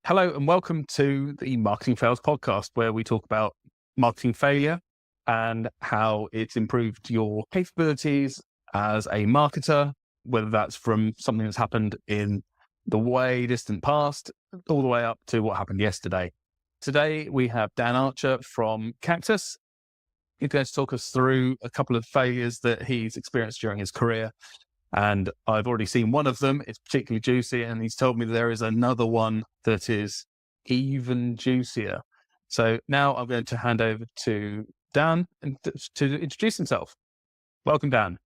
Hello and welcome to the Marketing Fails podcast, where we talk about marketing failure and how it's improved your capabilities as a marketer, whether that's from something that's happened in the way distant past, all the way up to what happened yesterday. Today, we have Dan Archer from Cactus. He's going to talk us through a couple of failures that he's experienced during his career. And I've already seen one of them. It's particularly juicy. And he's told me there is another one that is even juicier. So now I'm going to hand over to Dan to introduce himself. Welcome, Dan.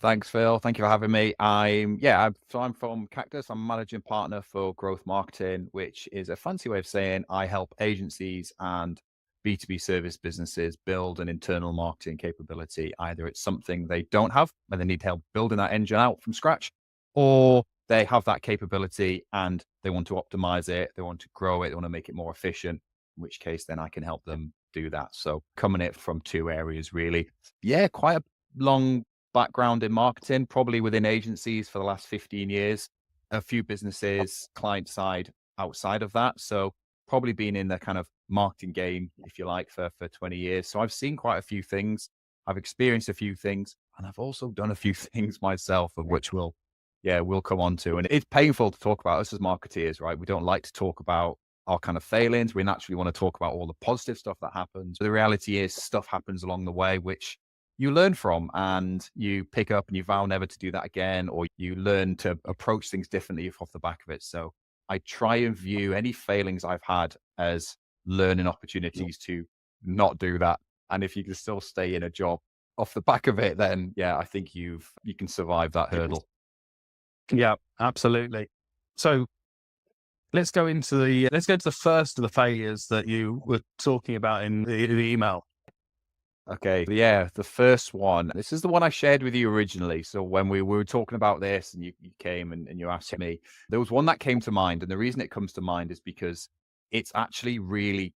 Thanks, Phil. Thank you for having me. I'm from Cactus. I'm managing partner for growth marketing, which is a fancy way of saying I help agencies and B2B service businesses build an internal marketing capability. Either it's something they don't have and they need help building that engine out from scratch, or they have that capability and they want to optimize it, they want to grow it, they want to make it more efficient, in which case then I can help them do that. So coming at it from two areas, really. Yeah, quite a long background in marketing, probably within agencies for the last 15 years, a few businesses, client side outside of that. So probably been in the kind of marketing game, if you like, for 20 years. So I've seen quite a few things. I've experienced a few things, and I've also done a few things myself, of which we'll come on to. And it's painful to talk about us as marketeers, right? We don't like to talk about our kind of failings. We naturally want to talk about all the positive stuff that happens. But the reality is stuff happens along the way, which you learn from and you pick up and you vow never to do that again, or you learn to approach things differently off the back of it. So I try and view any failings I've had as learning opportunities to not do that. And if you can still stay in a job off the back of it, then yeah, I think you can survive that hurdle. Yeah, absolutely. So let's go to the first of the failures that you were talking about in the email. Okay. Yeah. The first one, this is the one I shared with you originally. So when we were talking about this and you came and you asked me, there was one that came to mind. And the reason it comes to mind is because it's actually really,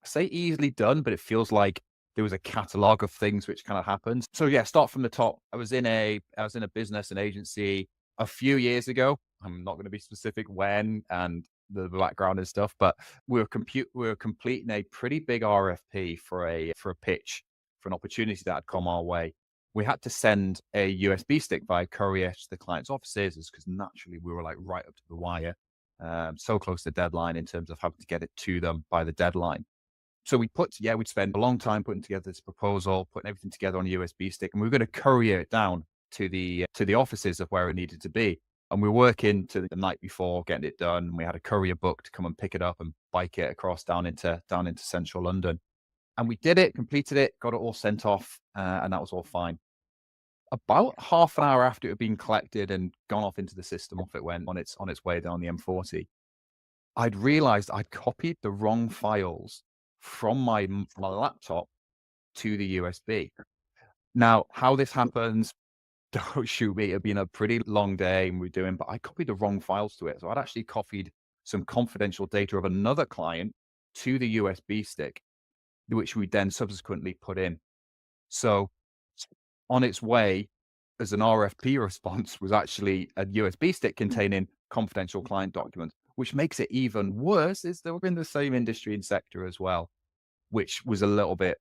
I say easily done, but it feels like there was a catalog of things which kind of happened. So yeah, start from the top. I was in a business and agency a few years ago. I'm not going to be specific when and the background and stuff, but we were completing a pretty big RFP for a pitch for an opportunity that had come our way. We had to send a USB stick via courier to the client's offices because naturally we were like right up to the wire, so close to the deadline in terms of having to get it to them by the deadline. So we'd spend a long time putting together this proposal, putting everything together on a USB stick, and we were going to courier it down to the offices of where it needed to be. And we were working to the night before getting it done. And we had a courier book to come and pick it up and bike it across down into central London. And we did it, completed it, got it all sent off, and that was all fine. About half an hour after it had been collected and gone off into the system, off it went on its way down the M40. I'd realized I'd copied the wrong files from my laptop to the USB. Now, how this happens, don't shoot me. It had been a pretty long day and we're doing, but I copied the wrong files to it. So I'd actually copied some confidential data of another client to the USB stick, which we then subsequently put in. So on its way as an RFP response was actually a USB stick containing confidential client documents, which makes it even worse is they were in the same industry and sector as well, which was a little bit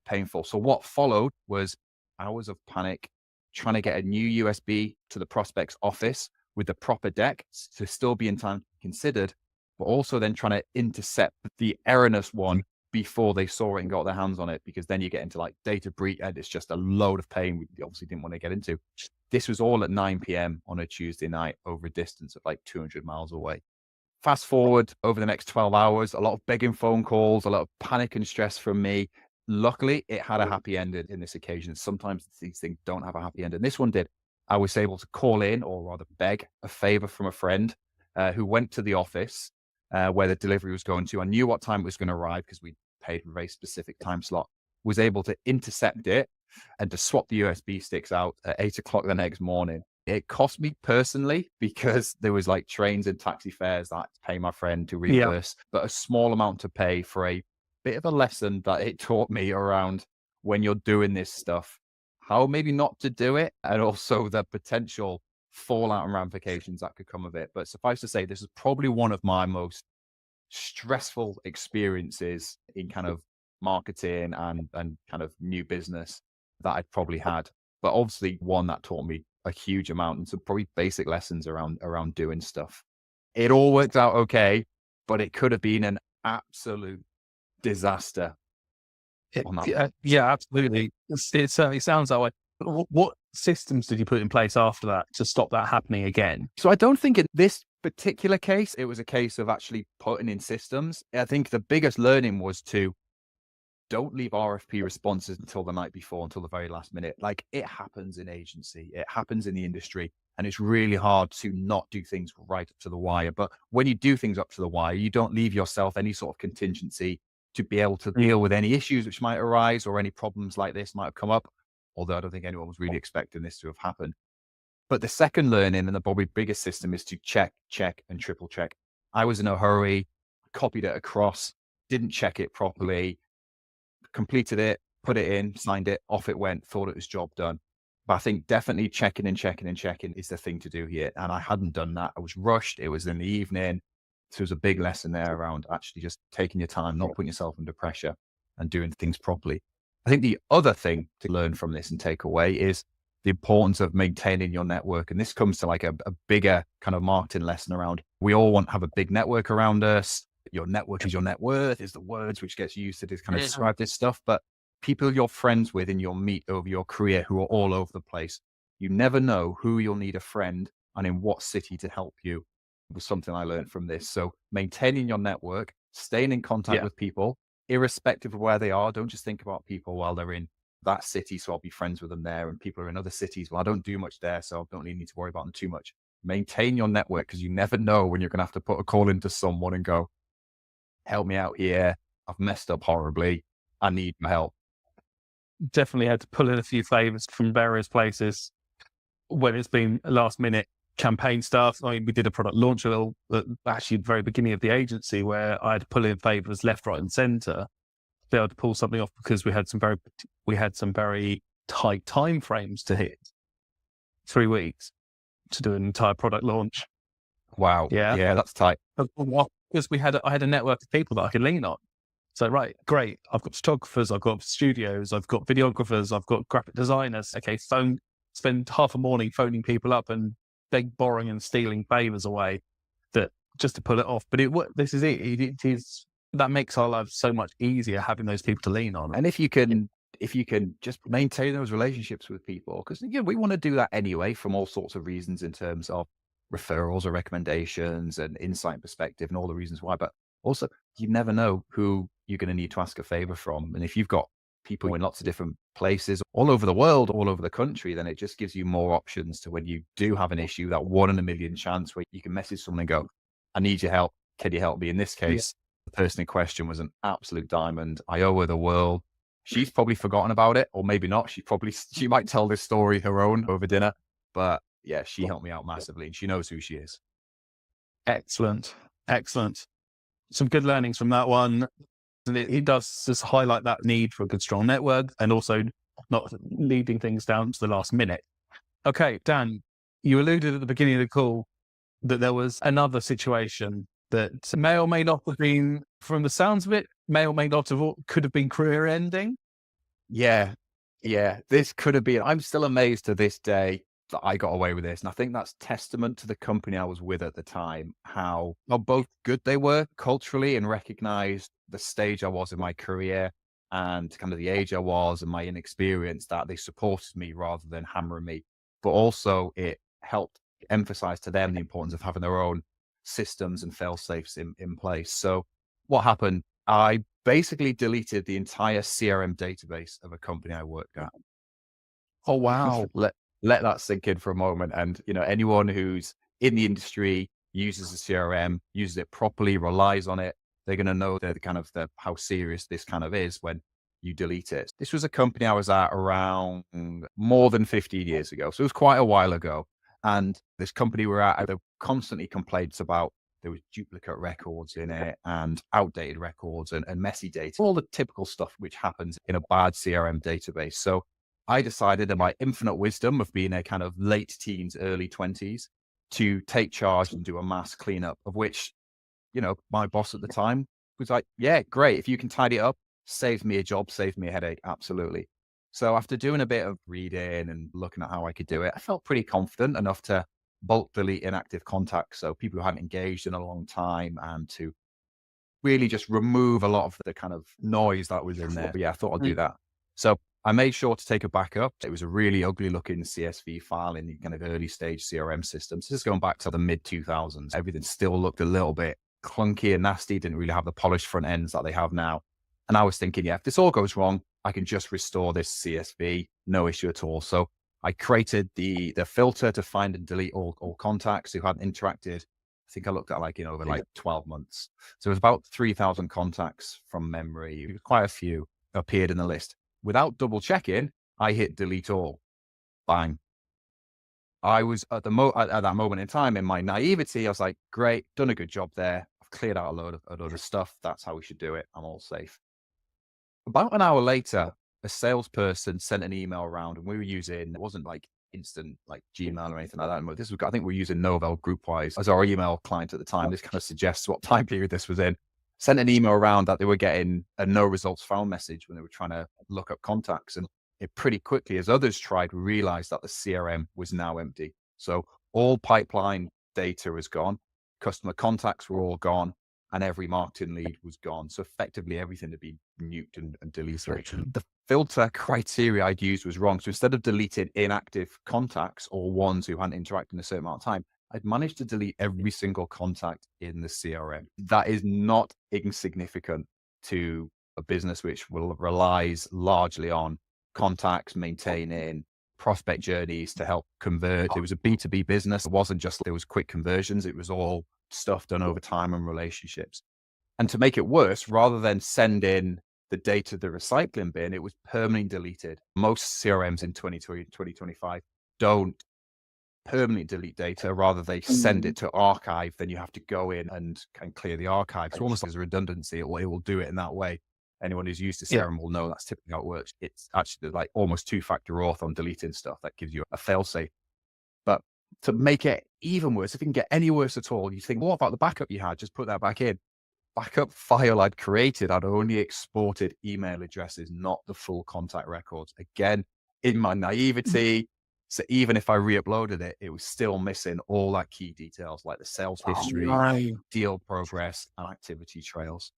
painful. So what followed was hours of panic, trying to get a new USB to the prospect's office with the proper deck to still be in time to be considered, but also then trying to intercept the erroneous one before they saw it and got their hands on it, because then you get into like data breach and it's just a load of pain we obviously didn't want to get into. This was all at 9 p.m. on a Tuesday night over a distance of like 200 miles away. Fast forward over the next 12 hours, a lot of begging phone calls, a lot of panic and stress from me. Luckily, it had a happy ending in this occasion. Sometimes these things don't have a happy ending. This one did. I was able to call in, or rather beg a favor from a friend who went to the office where the delivery was going to. I knew what time it was going to arrive because we paid for a very specific time slot. Was able to intercept it and to swap the USB sticks out at 8 o'clock the next morning. It cost me personally because there was like trains and taxi fares that I had to pay my friend to Yeah. reimburse, but a small amount to pay for a bit of a lesson that it taught me around when you're doing this stuff, how maybe not to do it, and also the potential fallout and ramifications that could come of it. But suffice to say, this is probably one of my most stressful experiences in kind of marketing and kind of new business that I'd probably had. But obviously one that taught me a huge amount and some probably basic lessons around doing stuff. It all worked out okay, but it could have been an absolute disaster on that. Yeah, absolutely. It certainly sounds that way. But what systems did you put in place after that to stop that happening again? So I don't think in this particular case, it was a case of actually putting in systems. I think the biggest learning was to don't leave RFP responses until the night before, until the very last minute. Like, it happens in agency, it happens in the industry, and it's really hard to not do things right up to the wire. But when you do things up to the wire, you don't leave yourself any sort of contingency to be able to deal with any issues which might arise or any problems like this might have come up. Although I don't think anyone was really expecting this to have happened. But the second learning and the probably biggest system is to check, and triple check. I was in a hurry, copied it across, didn't check it properly, completed it, put it in, signed it, off it went, thought it was job done. But I think definitely checking is the thing to do here. And I hadn't done that. I was rushed. It was in the evening. So there was a big lesson there around actually just taking your time, not putting yourself under pressure and doing things properly. I think the other thing to learn from this and take away is the importance of maintaining your network. And this comes to like a bigger kind of marketing lesson around, we all want to have a big network around us. Your network is your net worth is the words which gets used to this kind of describe this stuff. But people you're friends with and you'll meet over your career who are all over the place, you never know who you'll need a friend and in what city to help you. It was something I learned from this. So maintaining your network, staying in contact with people, irrespective of where they are. Don't just think about people while they're in that city, so I'll be friends with them there, and people are in other cities, well, I don't do much there, so I don't really need to worry about them too much. Maintain your network, because you never know when you're going to have to put a call into someone and go, help me out here, I've messed up horribly, I need my help. Definitely had to pull in a few favors from various places when it's been last minute campaign stuff. I mean, we did a product launch actually at the very beginning of the agency where I had to pull in favors left, right, and center to be able to pull something off because we had some very tight time frames to hit. 3 weeks to do an entire product launch. Wow. Yeah, that's tight. Because I had a network of people that I could lean on. So, right, great. I've got photographers, I've got studios, I've got videographers, I've got graphic designers. Okay, spend half a morning phoning people up and borrowing and stealing favors away that just to pull it off. But this is it. It is that makes our lives so much easier having those people to lean on. And if you can just maintain those relationships with people, because we want to do that anyway from all sorts of reasons in terms of referrals or recommendations and insight and perspective and all the reasons why. But also, you never know who you're going to need to ask a favor from. And if you've got people in lots of different places all over the world, all over the country, then it just gives you more options to when you do have an issue, that 1 in a million chance where you can message someone and go, I need your help. Can you help me? In this case, the person in question was an absolute diamond. I owe her the world. She's probably forgotten about it, or maybe not. She might tell this story her own over dinner, but yeah, she helped me out massively and she knows who she is. Excellent. Some good learnings from that one. And it does just highlight that need for a good, strong network and also not leading things down to the last minute. Okay, Dan, you alluded at the beginning of the call that there was another situation that may or may not have been, from the sounds of it, could have been career ending. Yeah. This could have been. I'm still amazed to this day that I got away with this. And I think that's testament to the company I was with at the time, how both good they were culturally and recognized the stage I was in my career and kind of the age I was and my inexperience, that they supported me rather than hammering me. But also it helped emphasize to them the importance of having their own systems and fail safes in place. So what happened? I basically deleted the entire CRM database of a company I worked at. Oh, wow. Let that sink in for a moment. And, anyone who's in the industry uses a CRM, uses it properly, relies on it, they're going to know how serious this kind of is when you delete it. This was a company I was at around more than 15 years ago. So it was quite a while ago. And this company we're at, there were constantly complaints about there was duplicate records in it and outdated records and messy data, all the typical stuff which happens in a bad CRM database. So I decided, in my infinite wisdom of being a kind of late teens, early 20s, to take charge and do a mass cleanup, of which my boss at the time was like, yeah, great. If you can tidy it up, saves me a job, saves me a headache. Absolutely. So after doing a bit of reading and looking at how I could do it, I felt pretty confident enough to bulk delete inactive contacts. So people who hadn't engaged in a long time, and to really just remove a lot of the kind of noise that was in there. But yeah, I thought I'd do that. So I made sure to take a backup. It was a really ugly looking CSV file in the kind of early stage CRM systems. This is going back to the mid 2000s. Everything still looked a little bit clunky and nasty, didn't really have the polished front ends that they have now. And I was thinking, yeah, if this all goes wrong, I can just restore this CSV, no issue at all. So I created the filter to find and delete all contacts who hadn't interacted. I think I looked at over like 12 months. So it was about 3,000 contacts from memory. Quite a few appeared in the list. Without double checking, I hit delete all. Bang. I was at that moment in time, in my naivety, I was like, great, done a good job there. I've cleared out a load of stuff. That's how we should do it. I'm all safe. About an hour later, a salesperson sent an email around, and we were using, it wasn't like instant like Gmail or anything like that. This was, I think we were using Novell Groupwise as our email client at the time. This kind of suggests what time period this was in. Sent an email around that they were getting a no results found message when they were trying to look up contacts. And it pretty quickly, as others tried, realized that the CRM was now empty. So all pipeline data was gone. Customer contacts were all gone. And every marketing lead was gone. So effectively everything had been nuked and deleted. The filter criteria I'd used was wrong. So instead of deleting inactive contacts or ones who hadn't interacted in a certain amount of time, I'd managed to delete every single contact in the CRM. That is not insignificant to a business which relies largely on contacts, maintaining prospect journeys to help convert. It was a B2B business. It wasn't just there was quick conversions. It was all stuff done over time and relationships. And to make it worse, rather than send in the data to the recycling bin, it was permanently deleted. Most CRMs in 2020, 2025 don't permanently delete data. Rather, they send it to archive. Then you have to go in and clear the archive. So almost as a redundancy, it will do it in that way. Anyone who's used to CRM will know that's typically how it works. It's actually like almost two-factor auth on deleting stuff. That gives you a fail-safe. But to make it even worse, if it can get any worse at all, you think, what about the backup you had? Just put that back in. Backup file I'd created, I'd only exported email addresses, not the full contact records. Again, in my naivety, so even if I re-uploaded it, it was still missing all that key details like the sales history, deal progress, and activity trails.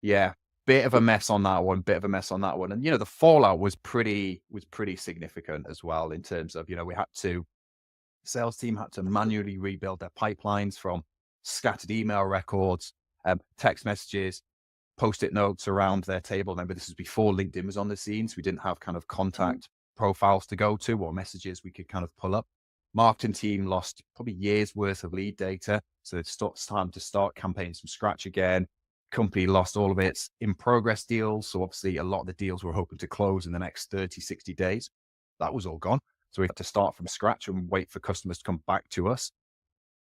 Yeah, bit of a mess on that one, And, the fallout was pretty significant as well in terms of, sales team had to manually rebuild their pipelines from scattered email records, text messages, post-it notes around their table. Remember, this was before LinkedIn was on the scene, so we didn't have kind of contact profiles to go to or messages we could kind of pull up. Marketing team lost probably years worth of lead data. So it's time to start campaigns from scratch again. Company lost all of its in-progress deals. So obviously a lot of the deals we're hoping to close in the next 30, 60 days. That was all gone. So we had to start from scratch and wait for customers to come back to us.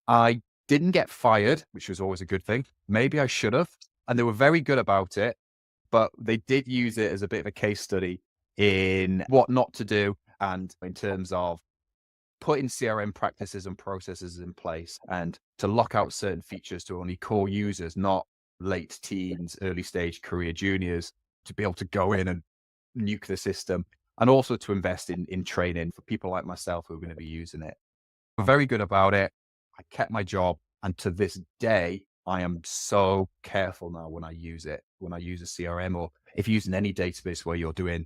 I didn't get fired, which was always a good thing. Maybe I should have. And they were very good about it, but they did use it as a bit of a case study in what not to do. And in terms of putting CRM practices and processes in place and to lock out certain features to only core users, not late teens, early stage career juniors, to be able to go in and nuke the system. And also to invest in training for people like myself who are going to be using it. We're very good about it. I kept my job. And to this day, I am so careful now when I use it, when I use a CRM, or if you're using any database where you're doing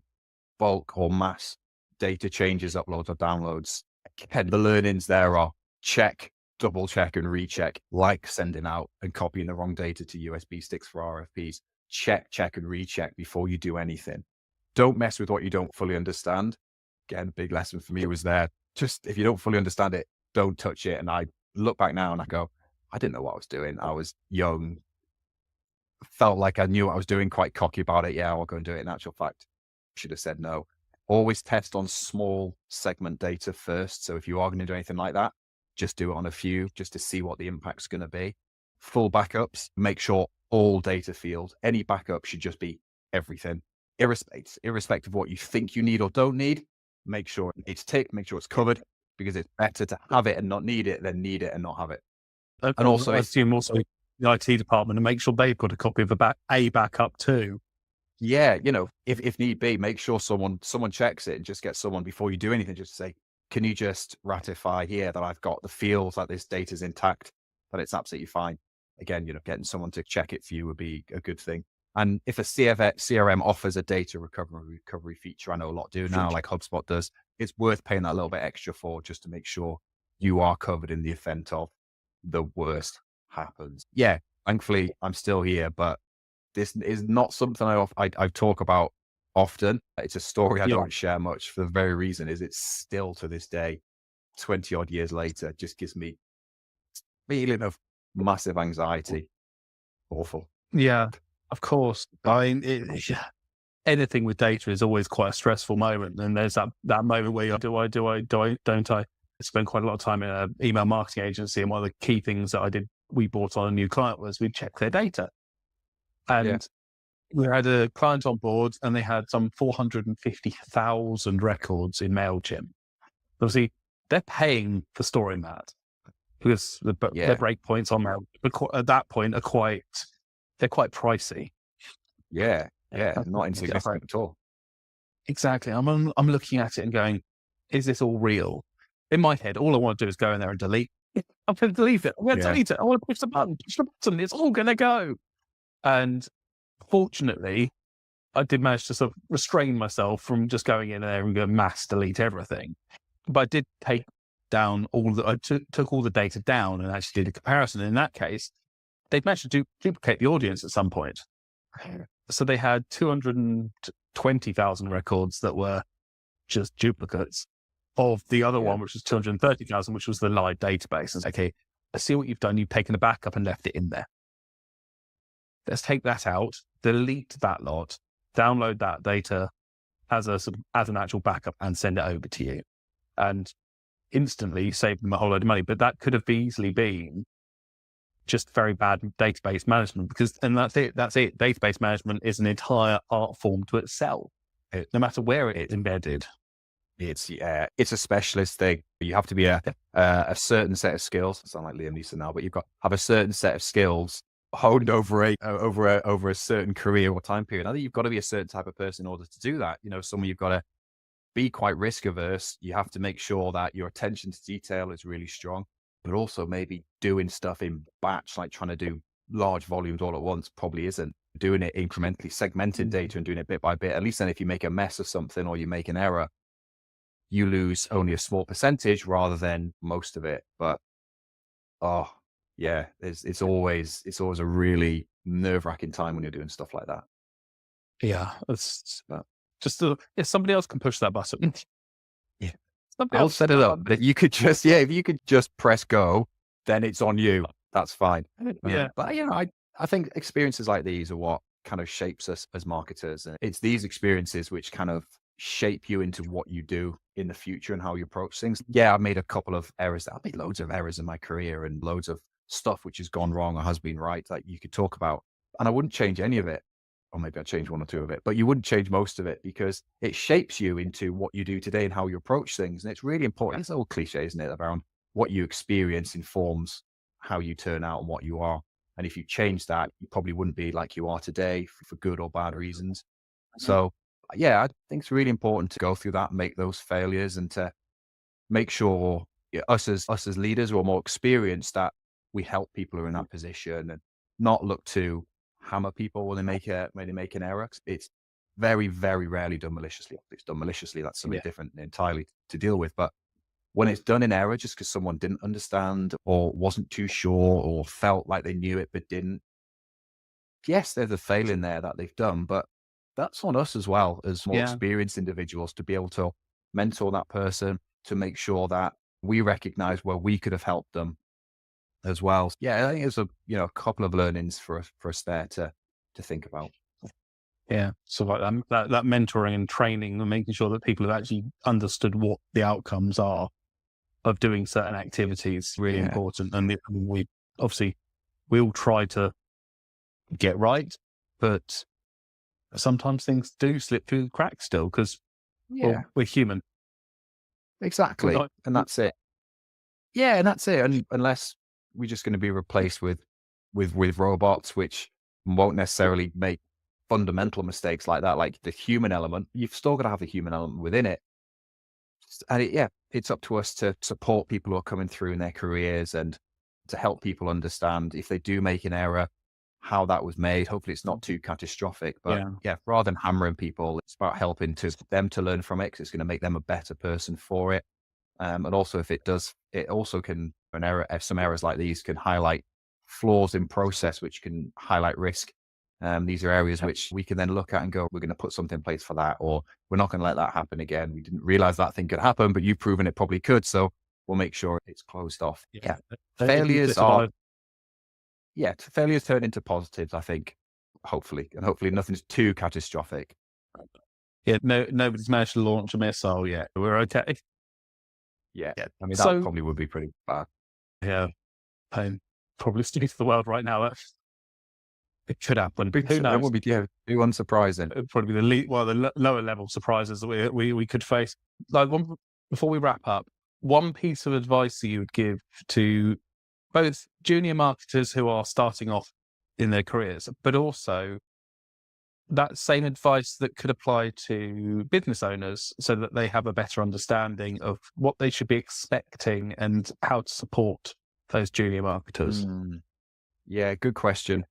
bulk or mass data changes, uploads or downloads. Again, the learnings there are check, double check and recheck, like sending out and copying the wrong data to USB sticks for RFPs. Check and recheck before you do anything. Don't mess with what you don't fully understand. Again, big lesson for me was there. Just if you don't fully understand it, don't touch it. And I look back now and I go, I didn't know what I was doing. I was young, felt like I knew what I was doing, quite cocky about it. Yeah, I'll go and do it. In actual fact, should have said no. Always test on small segment data first. So if you are going to do anything like that, just do it on a few just to see what the impact's going to be. Full backups, make sure all data fields, any backup should just be everything. Irrespective of what you think you need or don't need, make sure it's ticked, make sure it's covered, because it's better to have it and not need it than need it and not have it. And also, I assume also the IT department and make sure they've got a copy of a backup too. Yeah, if need be, make sure someone checks it and just get someone before you do anything, just say, can you just ratify here that I've got the fields, that this data's intact, that it's absolutely fine. Again, getting someone to check it for you would be a good thing. And if a CRM offers a data recovery feature, I know a lot do now, like HubSpot does, it's worth paying that little bit extra for, just to make sure you are covered in the event of the worst happens. Yeah, thankfully I'm still here, but this is not something I talk about often. It's a story I don't share much, for the very reason is it's still to this day, 20 odd years later, just gives me feeling of massive anxiety. Awful. Yeah, of course. I mean, anything with data is always quite a stressful moment. And there's that moment where you're, don't I? I spent quite a lot of time in an email marketing agency. And one of the key things that we brought on a new client was we checked their data. And we had a client on board and they had some 450,000 records in MailChimp. Obviously, they're paying for storing that because the breakpoints on MailChimp at that point they're quite pricey. Yeah, not insignificant at all. Exactly. I'm looking at it and going, is this all real? In my head, all I want to do is go in there and delete. I'm going to delete it. I'm going to delete it. I want to push the button. It's all going to go. And fortunately, I did manage to sort of restrain myself from just going in there and going mass delete everything. But I did take down took all the data down and actually did a comparison. In that case, they'd managed to duplicate the audience at some point. So they had 220,000 records that were just duplicates of the other one, which was 230,000, which was the live database. And okay, I see what you've done. You've taken a backup and left it in there. Let's take that out, delete that lot, download that data as an actual backup and send it over to you. And instantly save them a whole load of money. But that could have easily been just very bad database management, and that's it. Database management is an entire art form to itself, no matter where it is embedded. It's a specialist thing. You have to be a certain set of skills. I sound like Liam Neeson now, but you've got to have a certain set of skills honed over a certain career or time period. I think you've got to be a certain type of person in order to do that. Someone you've got to be quite risk averse. You have to make sure that your attention to detail is really strong, but also maybe doing stuff in batch, like trying to do large volumes all at once probably isn't. Doing it incrementally, segmenting data and doing it bit by bit. At least then if you make a mess of something or you make an error, you lose only a small percentage rather than most of it. But it's always a really nerve-wracking time when you're doing stuff like that. Yeah, it's just if somebody else can push that button. Yeah, I'll set it up. But if you could just press go, then it's on you. That's fine. Yeah, but I think experiences like these are what kind of shapes us as marketers, and it's these experiences which kind of shape you into what you do in the future and how you approach things. Yeah, I've made a couple of errors. I've made loads of errors in my career and loads of stuff which has gone wrong or has been right that you could talk about. And I wouldn't change any of it. Or maybe I'd change one or two of it, but you wouldn't change most of it because it shapes you into what you do today and how you approach things. And it's really important. It's all cliche, isn't it? Around what you experience informs how you turn out and what you are. And if you change that, you probably wouldn't be like you are today for good or bad reasons. So yeah, I think it's really important to go through that, make those failures, and to make sure us as leaders who are more experienced, that we help people who are in that position and not look to hammer people when they make an error. It's very, very rarely done maliciously. If it's done maliciously, that's something different entirely to deal with. But when it's done in error, just because someone didn't understand or wasn't too sure or felt like they knew it but didn't, yes, there's a failing there that they've done, but that's on us as well as more experienced individuals to be able to mentor that person, to make sure that we recognize where we could have helped them as well. Yeah, I think there's a couple of learnings for us there to think about. Yeah, so like that mentoring and training and making sure that people have actually understood what the outcomes are of doing certain activities is really important. And we obviously we'll try to get right, but sometimes things do slip through the cracks still because we're human. Exactly. And that's it. Yeah, and that's it. And unless we're just going to be replaced with with robots, which won't necessarily make fundamental mistakes like that, like the human element. You've still got to have the human element within it. And it's up to us to support people who are coming through in their careers and to help people understand if they do make an error, how that was made. Hopefully it's not too catastrophic, but rather than hammering people, it's about helping them to learn from it, because it's going to make them a better person for it. And also if it does, it also can, some errors like these can highlight flaws in process, which can highlight risk. These are areas which we can then look at and go, we're going to put something in place for that, or we're not going to let that happen again. We didn't realize that thing could happen, but you've proven it probably could. So we'll make sure it's closed off. Yeah. Failures turn into positives, I think, hopefully, and hopefully nothing's too catastrophic. Yeah. Nobody's managed to launch a missile yet. We're okay. Yeah. I mean, that probably would be pretty bad. Yeah. Pain. Probably sticking to the world right now. It could happen. Who knows? That would be too unsurprising. It'd probably be the lower level surprises that we could face. Like before we wrap up, one piece of advice that you would give to both junior marketers who are starting off in their careers, but also that same advice that could apply to business owners so that they have a better understanding of what they should be expecting and how to support those junior marketers. Yeah, good question.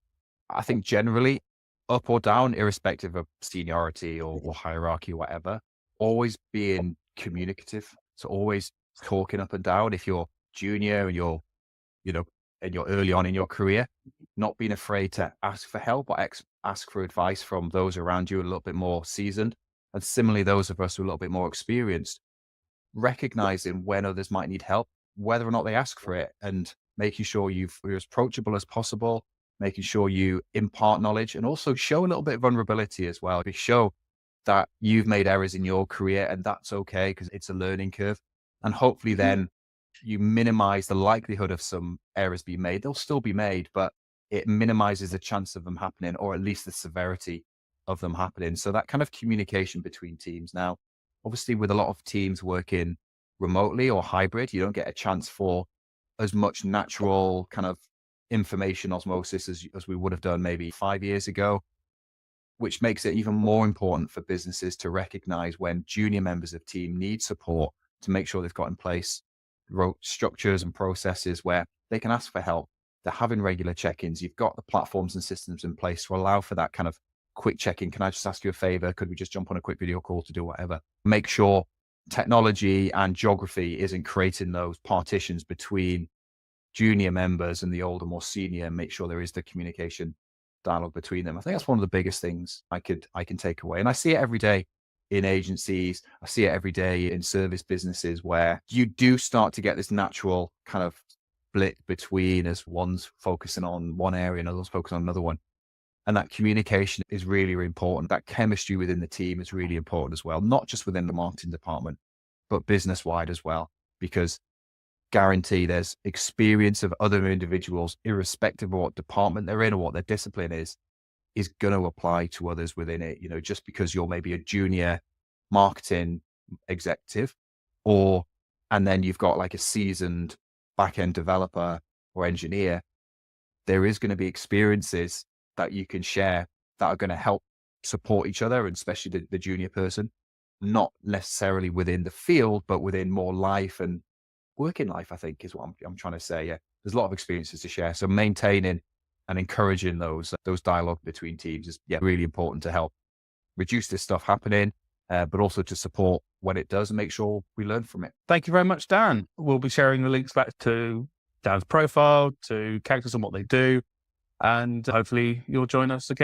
I think generally, up or down, irrespective of seniority or hierarchy or whatever, always being communicative. So always talking up and down. If you're junior and you're early on in your career, not being afraid to ask for help or ask for advice from those around you a little bit more seasoned. And similarly, those of us who are a little bit more experienced, recognizing when others might need help, whether or not they ask for it, and making sure you're as approachable as possible, making sure you impart knowledge, and also show a little bit of vulnerability as well. Show that you've made errors in your career, and that's okay, because it's a learning curve. And hopefully then you minimize the likelihood of some errors being made. They'll still be made, but it minimizes the chance of them happening, or at least the severity of them happening. So that kind of communication between teams. Now, obviously with a lot of teams working remotely or hybrid, you don't get a chance for as much natural kind of information osmosis as we would have done maybe 5 years ago, which makes it even more important for businesses to recognize when junior members of team need support, to make sure they've got in place structures and processes where they can ask for help. They're having regular check-ins. You've got the platforms and systems in place to allow for that kind of quick check-in. Can I just ask you a favor? Could we just jump on a quick video call to do whatever? Make sure technology and geography isn't creating those partitions between junior members and the older, more senior. Make sure there is the communication dialogue between them. I think that's one of the biggest things I can take away. And I see it every day in agencies. I see it every day in service businesses, where you do start to get this natural kind of split between, as one's focusing on one area and others focus on another one. And that communication is really, really important. That chemistry within the team is really important as well, not just within the marketing department, but business wide as well, because guarantee there's experience of other individuals, irrespective of what department they're in or what their discipline is going to apply to others within it. Just because you're maybe a junior marketing executive, and then you've got like a seasoned back-end developer or engineer, there is going to be experiences that you can share that are going to help support each other, and especially the junior person, not necessarily within the field, but within more life and working life, I think, is what I'm trying to say. Yeah, there's a lot of experiences to share. So maintaining and encouraging those dialogue between teams is really important to help reduce this stuff happening, but also to support when it does and make sure we learn from it. Thank you very much, Dan. We'll be sharing the links back to Dan's profile, to Cactus and what they do, and hopefully you'll join us again.